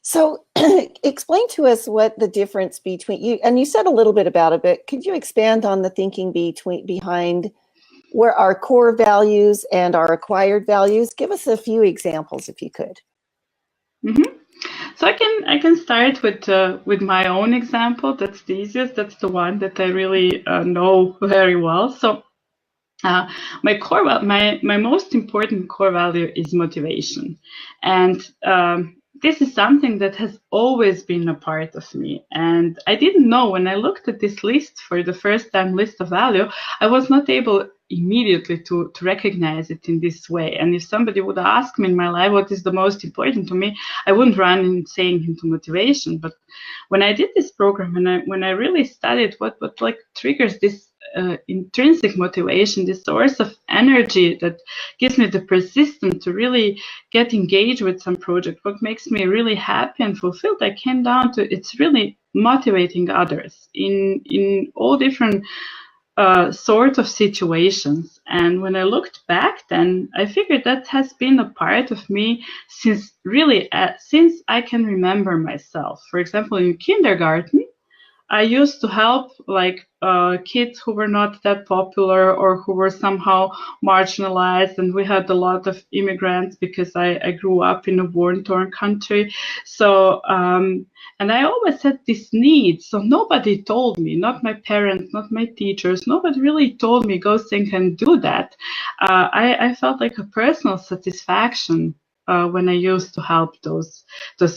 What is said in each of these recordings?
So explain to us what the difference between you, and you said a little bit about it, but could you expand on the thinking behind where our core values and our acquired values? Give us a few examples if you could. Mm-hmm. So I can start with my own example. That's the easiest. That's the one that I really know very well. So my most important core value is motivation, and this is something that has always been a part of me. And I didn't know when I looked at this list for the first time, list of value, I was not able immediately to recognize it in this way. And if somebody would ask me in my life what is the most important to me, I wouldn't run in saying into motivation. But when I did this program and when I really studied what like triggers this intrinsic motivation, this source of energy that gives me the persistence to really get engaged with some project, what makes me really happy and fulfilled, I came down to it's really motivating others in all different sort of situations. And when I looked back then, I figured that has been a part of me since I can remember myself. For example, in kindergarten, I used to help like kids who were not that popular or who were somehow marginalized. And we had a lot of immigrants because I grew up in a war-torn country. So, and I always had this need. So nobody told me, not my parents, not my teachers, nobody really told me, go think and do that. I felt like a personal satisfaction when I used to help those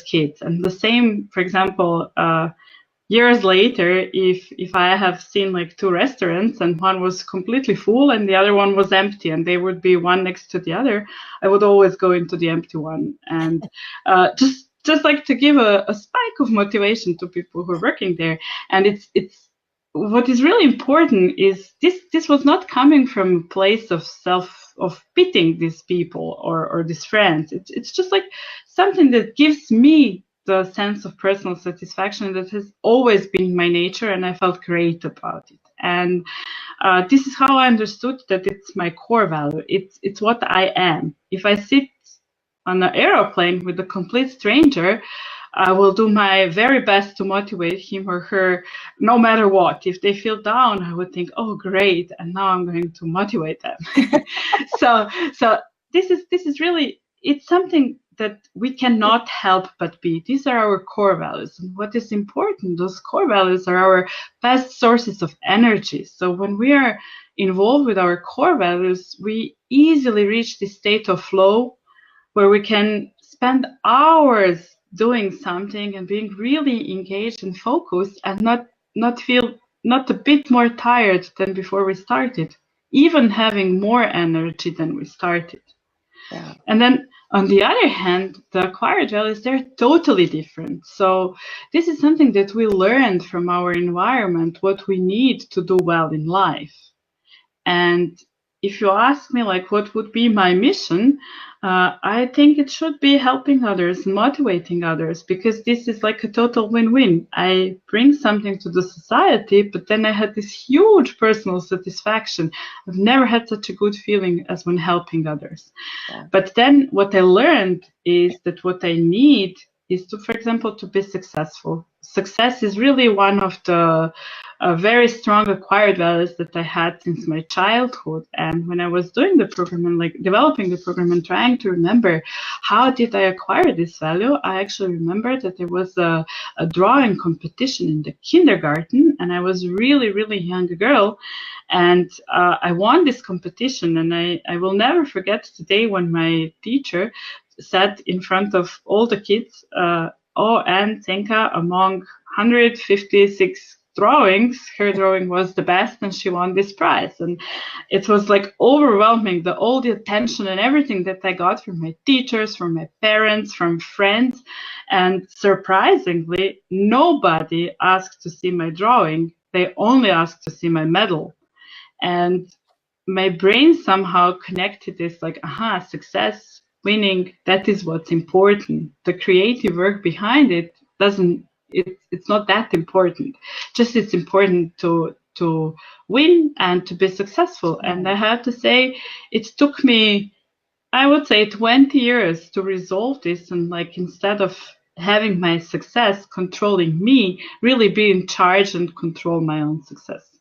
kids. And the same, for example, years later, if I have seen like two restaurants and one was completely full and the other one was empty and they would be one next to the other, I would always go into the empty one. And just like to give a spike of motivation to people who are working there. And it's what is really important is this was not coming from a place of pitying these people or these friends. It's just like something that gives me the sense of personal satisfaction that has always been my nature, and I felt great about it. And this is how I understood that it's my core value. It's what I am. If I sit on an aeroplane with a complete stranger, I will do my very best to motivate him or her, no matter what. If they feel down, I would think, oh, great, and now I'm going to motivate them. So this is really, it's something that we cannot help but be. These are our core values. And what is important, those core values are our best sources of energy. So when we are involved with our core values, we easily reach this state of flow where we can spend hours doing something and being really engaged and focused and not feel not a bit more tired than before we started, even having more energy than we started. Yeah. And then on the other hand, the acquired values, they're totally different. So this is something that we learned from our environment, what we need to do well in life. And if you ask me, like, what would be my mission, I think it should be helping others, motivating others, because this is like a total win-win. I bring something to the society, but then I had this huge personal satisfaction. I've never had such a good feeling as when helping others. Yeah. But then what I learned is that what I need is to, for example, to be successful. Success is really one of the very strong acquired values that I had since my childhood. And when I was doing the program and like developing the program and trying to remember how did I acquire this value, I actually remember that there was a drawing competition in the kindergarten, and I was really, really young girl. And I won this competition, and I will never forget the day when my teacher said in front of all the kids, and Senka, among 156 drawings, her drawing was the best and she won this prize. And it was like overwhelming, all the attention and everything that I got from my teachers, from my parents, from friends. And surprisingly, nobody asked to see my drawing. They only asked to see my medal. And my brain somehow connected this like, aha, success, winning, that is what's important. The creative work behind it it's not that important. Just it's important to win and to be successful. And I have to say, it took me, I would say, 20 years to resolve this. And like, instead of having my success controlling me, really be in charge and control my own success.